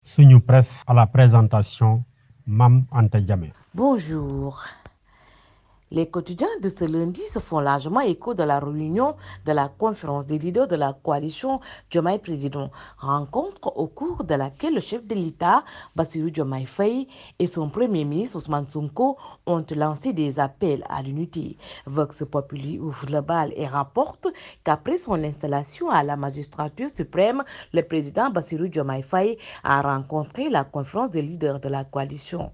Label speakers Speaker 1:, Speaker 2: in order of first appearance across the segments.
Speaker 1: Suñu Presse à la présentation, Mam Anta Diamé.
Speaker 2: Bonjour. Les quotidiens de ce lundi se font largement écho de la réunion de la conférence des leaders de la coalition Diomaye Président, rencontre au cours de laquelle le chef de l'État, Bassirou Diomaye Faye, et son premier ministre Ousmane Sonko ont lancé des appels à l'unité. Vox Populi ouvre le bal et rapporte qu'après son installation à la magistrature suprême, le président Bassirou Diomaye Faye a rencontré la conférence des leaders de la coalition.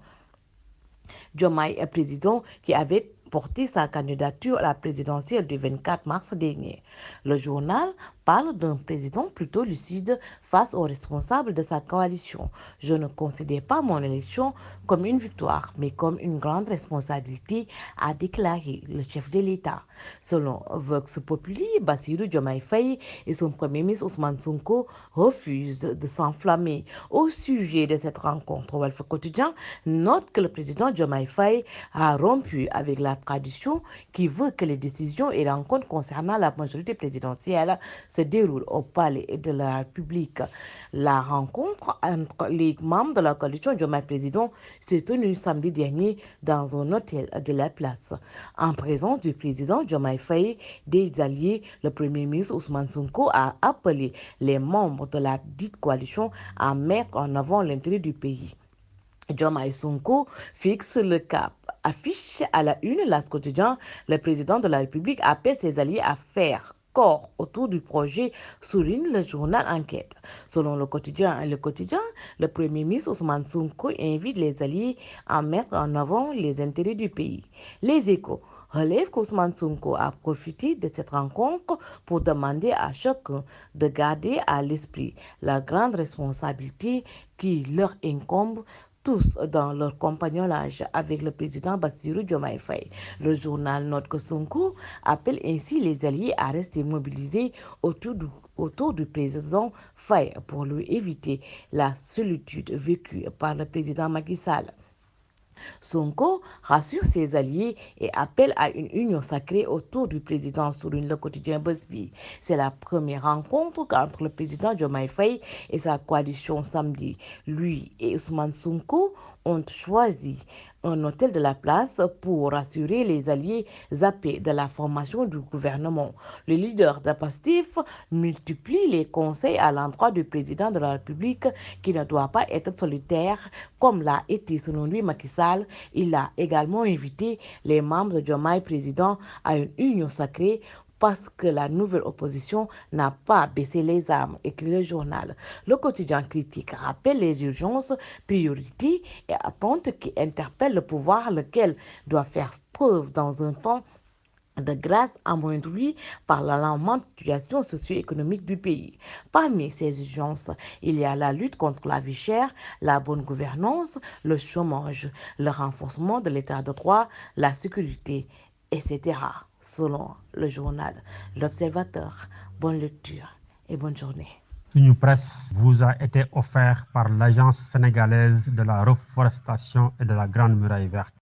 Speaker 2: Diomaye est président qui avait porté sa candidature à la présidentielle du 24 mars dernier. Le journal parle d'un président plutôt lucide face aux responsables de sa coalition. Je ne considère pas mon élection comme une victoire, mais comme une grande responsabilité, a déclaré le chef de l'État. Selon Vox Populi, Bassirou Diomaye Faye et son premier ministre Ousmane Sonko refusent de s'enflammer. Au sujet de cette rencontre, Walf Quotidien note que le président Diomaye Faye a rompu avec la tradition qui veut que les décisions et rencontres concernant la majorité présidentielle se déroulent au palais de la République. La rencontre entre les membres de la coalition Diomaye Président s'est tenue samedi dernier dans un hôtel de la place. En présence du président Diomaye Faye, des alliés, le premier ministre Ousmane Sonko a appelé les membres de la dite coalition à mettre en avant l'intérêt du pays. Diomaye Sonko fixe le cap. Affiche à la une L'As quotidien, le président de la République appelle ses alliés à faire corps autour du projet, souligne le journal Enquête. Selon le quotidien, le premier ministre Ousmane Sonko invite les alliés à mettre en avant les intérêts du pays. Les Échos relèvent qu'Ousmane Sonko a profité de cette rencontre pour demander à chacun de garder à l'esprit la grande responsabilité qui leur incombe tous dans leur compagnonnage avec le président Bassirou Diomaye Faye. Le journal note que Sonko appelle ainsi les alliés à rester mobilisés autour du président Faye pour lui éviter la solitude vécue par le président Macky Sall. Sonko rassure ses alliés et appelle à une union sacrée autour du président, souligne le quotidien BuzzFeed. C'est la première rencontre entre le président Diomaye Faye et sa coalition samedi. Lui et Ousmane Sonko ont choisi un hôtel de la place pour rassurer les alliés zappés de la formation du gouvernement. Le leader de Pastef multiplie les conseils à l'endroit du président de la République qui ne doit pas être solitaire comme l'a été selon lui Macky Sall. Il a également invité les membres de Diomaye Président à une union sacrée parce que la nouvelle opposition n'a pas baissé les armes, écrit le journal. Le quotidien critique rappelle les urgences, priorités et attentes qui interpellent le pouvoir, lequel doit faire preuve dans un temps de grâce amoindrie par l'alarmante situation socio-économique du pays. Parmi ces urgences, il y a la lutte contre la vie chère, la bonne gouvernance, le chômage, le renforcement de l'état de droit, la sécurité, etc. Selon le journal L'Observateur. Bonne lecture et bonne journée.
Speaker 1: Suñu Presse vous a été offert par l'Agence sénégalaise de la reforestation et de la Grande Muraille Verte.